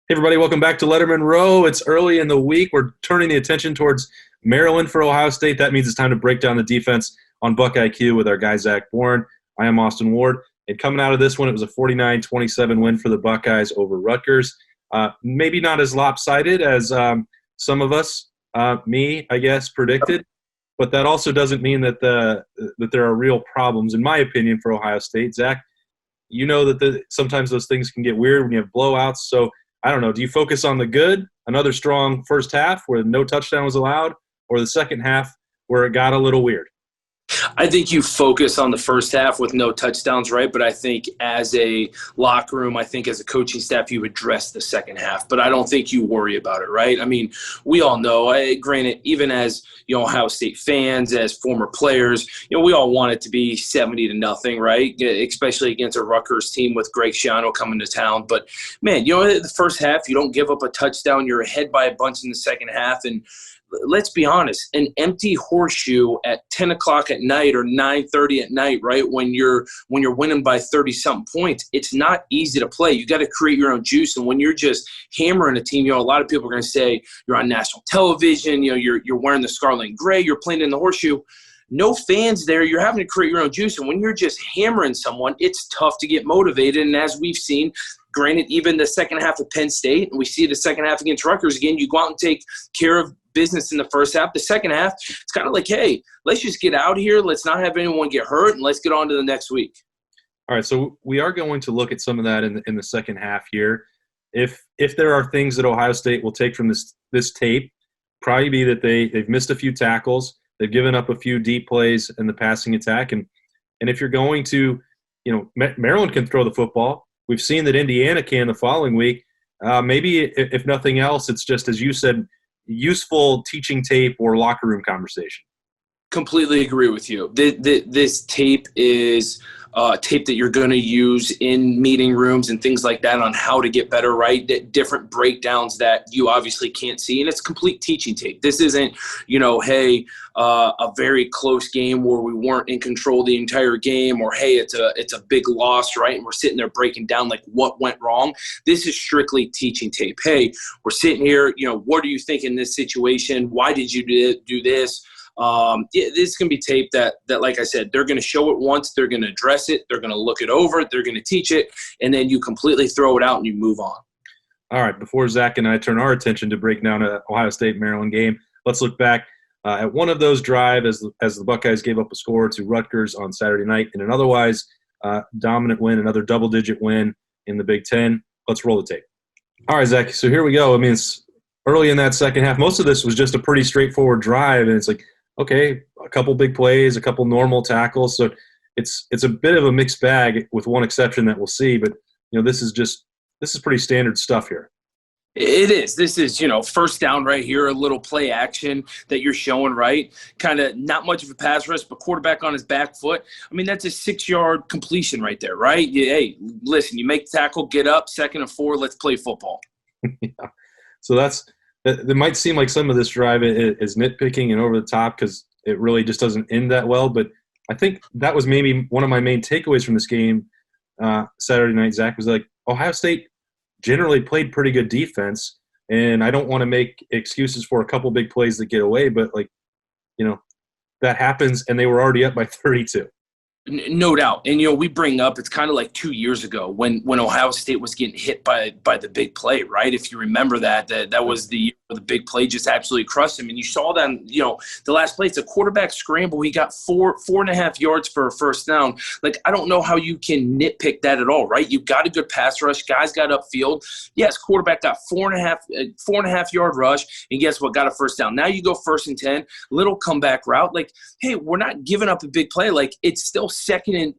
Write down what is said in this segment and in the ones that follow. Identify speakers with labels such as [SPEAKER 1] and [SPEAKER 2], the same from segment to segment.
[SPEAKER 1] Hey, everybody, welcome back to Lettermen Row. It's early in the week. We're turning the attention towards Maryland for Ohio State. That means it's time to break down the defense on BuckIQ with our guy, Zach Boren. I am Austin Ward. And coming out of this one, it was a 49-27 win for the Buckeyes over Rutgers. Maybe not as lopsided as some of us, me, I guess, predicted. But that also doesn't mean that there are real problems, in my opinion, for Ohio State. Zach, you know that sometimes those things can get weird when you have blowouts. So I don't know. Do you focus on the good, another strong first half where no touchdown was allowed, or the second half where it got a little weird?
[SPEAKER 2] I think you focus on the first half with no touchdowns, right? But I think as a locker room, I think as a coaching staff, you address the second half. But I don't think you worry about it, right? I mean, we all know, granted, even as Ohio State fans, as former players, we all want it to be 70-0, right? Especially against a Rutgers team with Greg Schiano coming to town. But, man, the first half, you don't give up a touchdown. You're ahead by a bunch in the second half. And let's be honest, an empty horseshoe at 10 o'clock at night or 9:30 at night, right, when you're winning by 30-something points, it's not easy to play. You got to create your own juice. And when you're just hammering a team, a lot of people are going to say you're on national television, you're wearing the scarlet and gray, you're playing in the horseshoe. No fans there. You're having to create your own juice. And when you're just hammering someone, it's tough to get motivated. And as we've seen, granted, even the second half of Penn State, and we see the second half against Rutgers again, you go out and take care of business in the first half. The second half, it's kind of like, hey, let's just get out of here. Let's not have anyone get hurt, and let's get on to the next week.
[SPEAKER 1] All right, so we are going to look at some of that in the second half here. If there are things that Ohio State will take from this tape, probably be that they've missed a few tackles, they've given up a few deep plays in the passing attack, and if you're going to, Maryland can throw the football. We've seen that Indiana can the following week. Maybe if nothing else, it's just, as you said, useful teaching tape or locker room conversation.
[SPEAKER 2] Completely agree with you. This tape is tape that you're going to use in meeting rooms and things like that on how to get better, right? Different breakdowns that you obviously can't see. And it's complete teaching tape. This isn't, a very close game where we weren't in control the entire game, or, hey, it's a big loss, right? And we're sitting there breaking down like what went wrong. This is strictly teaching tape. Hey, we're sitting here, what do you think in this situation? Why did you do this? This can be tape that, like I said, they're going to show it once, they're going to address it, they're going to look it over, they're going to teach it, and then you completely throw it out and you move on.
[SPEAKER 1] All right, before Zach and I turn our attention to break down an Ohio State-Maryland game, let's look back at one of those drives as the Buckeyes gave up a score to Rutgers on Saturday night in an otherwise dominant win, another double-digit win in the Big Ten. Let's roll the tape. All right, Zach, so here we go. I mean, it's early in that second half. Most of this was just a pretty straightforward drive, and it's like, okay, a couple big plays, a couple normal tackles. So it's a bit of a mixed bag with one exception that we'll see. But, this is pretty standard stuff here.
[SPEAKER 2] It is. This is, first down right here, a little play action that you're showing, right? Kind of not much of a pass rush, but quarterback on his back foot. I mean, that's a 6-yard completion right there, right? Hey, listen, you make the tackle, get up, 2nd and 4, let's play football.
[SPEAKER 1] Yeah. So it might seem like some of this drive is nitpicking and over the top because it really just doesn't end that well. But I think that was maybe one of my main takeaways from this game Saturday night, Zach, was like Ohio State generally played pretty good defense. And I don't want to make excuses for a couple big plays that get away, but that happens, and they were already up by 32.
[SPEAKER 2] No doubt. And, we bring up, it's kind of like 2 years ago when Ohio State was getting hit by the big play, right? If you remember that was the year where the big play just absolutely crushed him. And you saw that, the last play, it's a quarterback scramble. He got 4.5 yards for a first down. Like, I don't know how you can nitpick that at all, right? You got a good pass rush. Guys got upfield. Yes, quarterback got 4.5 yard rush. And guess what? Got a first down. Now you go 1st and 10, little comeback route. Like, hey, we're not giving up a big play. Like, it's still 2nd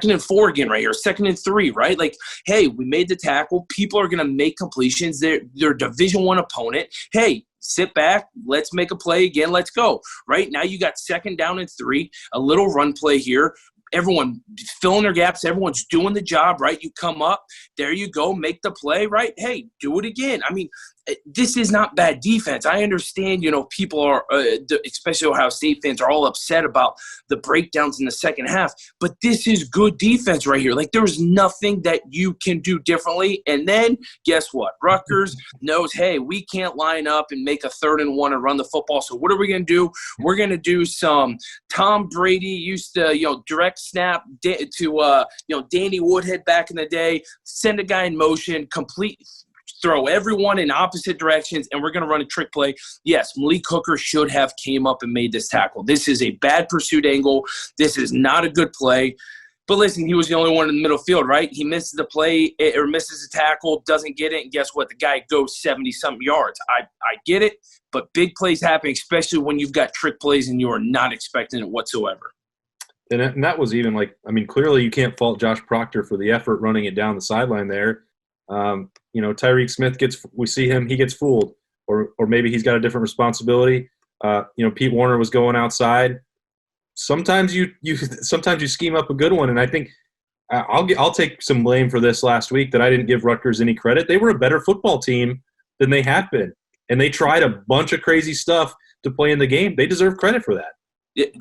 [SPEAKER 2] and 4 again right here, 2nd and 3, right? Like, hey, we made the tackle. People are going to make completions. They're Division I opponent. Hey, sit back. Let's make a play again. Let's go. Right now you got 2nd down and 3, a little run play here. Everyone filling their gaps. Everyone's doing the job, right? You come up. There you go. Make the play, right? Hey, do it again. I mean, this is not bad defense. I understand, people are, especially Ohio State fans, are all upset about the breakdowns in the second half. But this is good defense right here. Like, there's nothing that you can do differently. And then, guess what? Rutgers knows, hey, we can't line up and make a 3rd and 1 and run the football. So what are we going to do? We're going to do some Tom Brady used to, direct snap to, Danny Woodhead back in the day, send a guy in motion, throw everyone in opposite directions, and we're going to run a trick play. Yes, Malik Hooker should have came up and made this tackle. This is a bad pursuit angle. This is not a good play. But listen, he was the only one in the middle field, right? He misses the play or misses a tackle, doesn't get it, and guess what? The guy goes 70-something yards. I get it, but big plays happen, especially when you've got trick plays and you are not expecting it whatsoever.
[SPEAKER 1] And that was even clearly you can't fault Josh Proctor for the effort running it down the sideline there. Tyreek Smith he gets fooled, or maybe he's got a different responsibility. Pete Warner was going outside. Sometimes you scheme up a good one, and I think I'll take some blame for this last week that I didn't give Rutgers any credit. They were a better football team than they have been, and they tried a bunch of crazy stuff to play in the game. They deserve credit for that.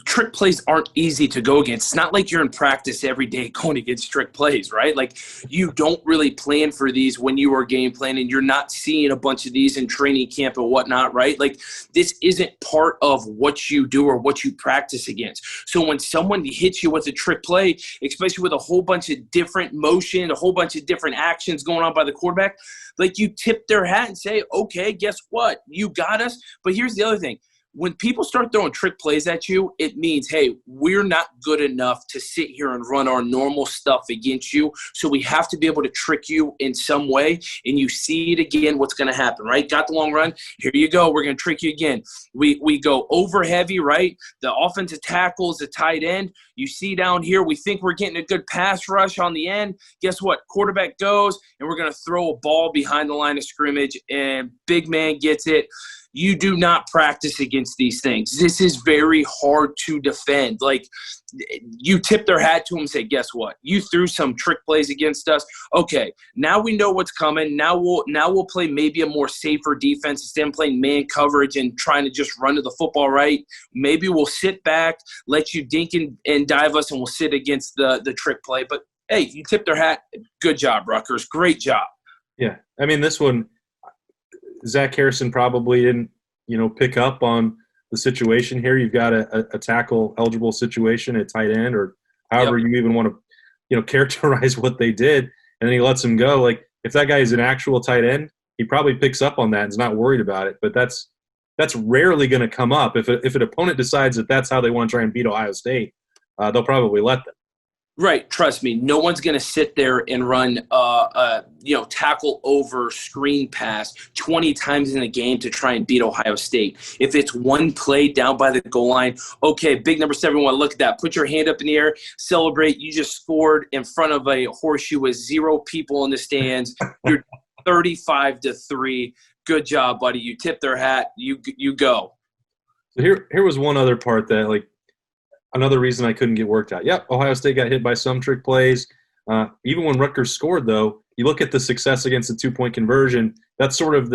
[SPEAKER 2] Trick plays aren't easy to go against. It's not like you're in practice every day going against trick plays, right? Like, you don't really plan for these when you are game planning. You're not seeing a bunch of these in training camp and whatnot, right? Like, this isn't part of what you do or what you practice against. So when someone hits you with a trick play, especially with a whole bunch of different motion, a whole bunch of different actions going on by the quarterback, like, you tip their hat and say, okay, guess what? You got us. But here's the other thing. When people start throwing trick plays at you, it means, hey, we're not good enough to sit here and run our normal stuff against you. So we have to be able to trick you in some way. And you see it again, what's going to happen, right? Got the long run. Here you go. We're going to trick you again. We go over heavy, right? The offensive tackle is a tight end. You see down here, we think we're getting a good pass rush on the end. Guess what? Quarterback goes, and we're going to throw a ball behind the line of scrimmage, and big man gets it. You do not practice against these things. This is very hard to defend. Like, you tip their hat to them and say, guess what? You threw some trick plays against us. Okay, now we know what's coming. Now we'll play maybe a more safer defense instead of playing man coverage and trying to just run to the football, right? Maybe we'll sit back, let you dink and dive us, and we'll sit against the trick play. But, hey, you tip their hat. Good job, Rutgers. Great job.
[SPEAKER 1] Yeah, this one – Zach Harrison probably didn't, pick up on the situation here. You've got a tackle-eligible situation at tight end, or however you even want to, characterize what they did, and then he lets him go. Like, if that guy is an actual tight end, he probably picks up on that and is not worried about it. But that's rarely going to come up. If an opponent decides that that's how they want to try and beat Ohio State, they'll probably let them.
[SPEAKER 2] Right. Trust me. No one's going to sit there and run, tackle over screen pass 20 times in a game to try and beat Ohio State. If it's one play down by the goal line, okay, big number 71, look at that. Put your hand up in the air, celebrate. You just scored in front of a horseshoe with 0 people in the stands. You're 35-3. Good job, buddy. You tip their hat. You go.
[SPEAKER 1] So here was one other part that, another reason I couldn't get worked out. Yep, Ohio State got hit by some trick plays. Even when Rutgers scored, though, you look at the success against the 2-point conversion, that's sort of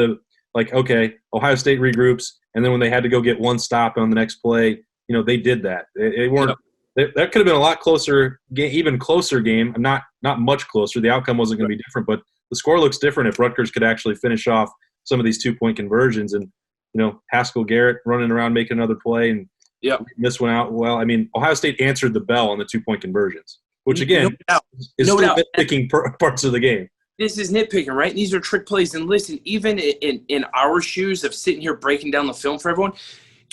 [SPEAKER 1] okay, Ohio State regroups, and then when they had to go get one stop on the next play, they did that. They weren't that could have been a lot closer, even closer game, not much closer. The outcome wasn't going to be different, but the score looks different if Rutgers could actually finish off some of these 2-point conversions. And, Haskell Garrett running around making another play and this one out. Well, Ohio State answered the bell on the 2-point conversions, which, again, is still nitpicking parts of the game.
[SPEAKER 2] This is nitpicking, right? These are trick plays. And listen, even in our shoes of sitting here breaking down the film for everyone,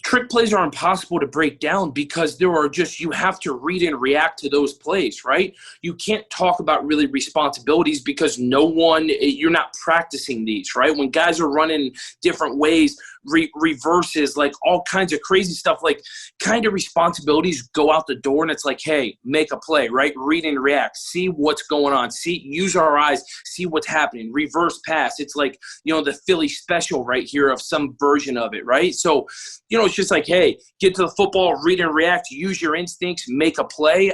[SPEAKER 2] trick plays are impossible to break down because you have to read and react to those plays, right? You can't talk about really responsibilities because you're not practicing these, right? When guys are running different ways, reverses, like all kinds of crazy stuff, like kind of responsibilities go out the door, and it's like, hey, make a play, right? Read and react, see what's going on, use our eyes, see what's happening, reverse pass. It's like, the Philly special right here of some version of it, right? So, it's just like, hey, get to the football, read and react, use your instincts, make a play.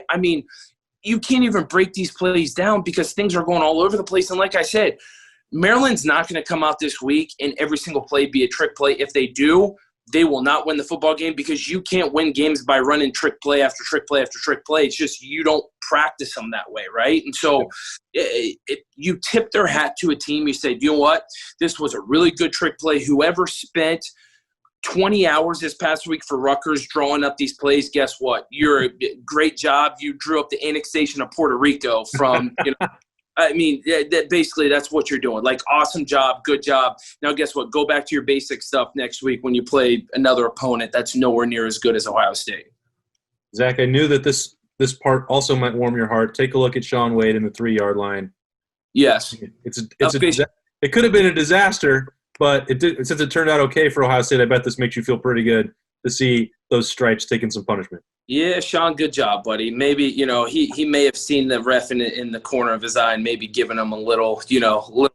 [SPEAKER 2] You can't even break these plays down because things are going all over the place. And like I said, Maryland's not going to come out this week and every single play be a trick play. If they do, they will not win the football game because you can't win games by running trick play after trick play after trick play. It's just you don't practice them that way, right? And so you tip their hat to a team. You say, you know what? This was a really good trick play. Whoever spent 20 hours this past week for Rutgers drawing up these plays, guess what? You're a great job. You drew up the annexation of Puerto Rico from, I mean, basically that's what you're doing. Like, awesome job, good job. Now, guess what? Go back to your basic stuff next week when you play another opponent that's nowhere near as good as Ohio State.
[SPEAKER 1] Zach, I knew that this part also might warm your heart. Take a look at Shaun Wade in the 3-yard line.
[SPEAKER 2] Yes.
[SPEAKER 1] It could have been a disaster, but since it turned out okay for Ohio State, I bet this makes you feel pretty good to see those stripes taking some punishment.
[SPEAKER 2] Yeah, Shaun, good job, buddy. Maybe, he may have seen the ref in the corner of his eye and maybe given him a little, little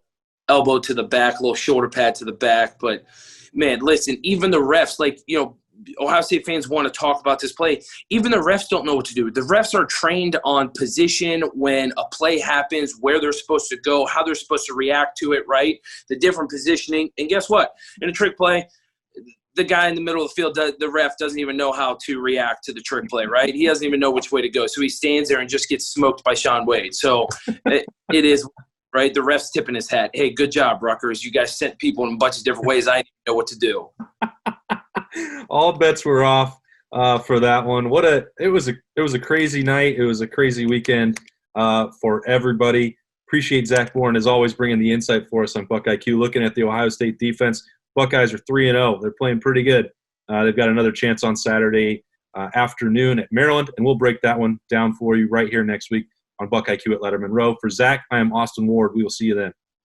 [SPEAKER 2] elbow to the back, a little shoulder pad to the back. But, man, listen, even the refs, Ohio State fans want to talk about this play. Even the refs don't know what to do. The refs are trained on position when a play happens, where they're supposed to go, how they're supposed to react to it, right? The different positioning. And guess what? In a trick play, the guy in the middle of the field, the ref doesn't even know how to react to the trick play, right? He doesn't even know which way to go. So he stands there and just gets smoked by Shaun Wade. So it is, right? The ref's tipping his hat. Hey, good job, Rutgers. You guys sent people in a bunch of different ways. I didn't know what to do.
[SPEAKER 1] All bets were off for that one. It was a crazy night. It was a crazy weekend for everybody. Appreciate Zach Boren, as always, bringing the insight for us on BuckIQ. Looking at the Ohio State defense, Buckeyes are 3-0. They're playing pretty good. They've got another chance on Saturday afternoon at Maryland, and we'll break that one down for you right here next week on BuckIQ at Lettermen Row. For Zach, I am Austin Ward. We will see you then.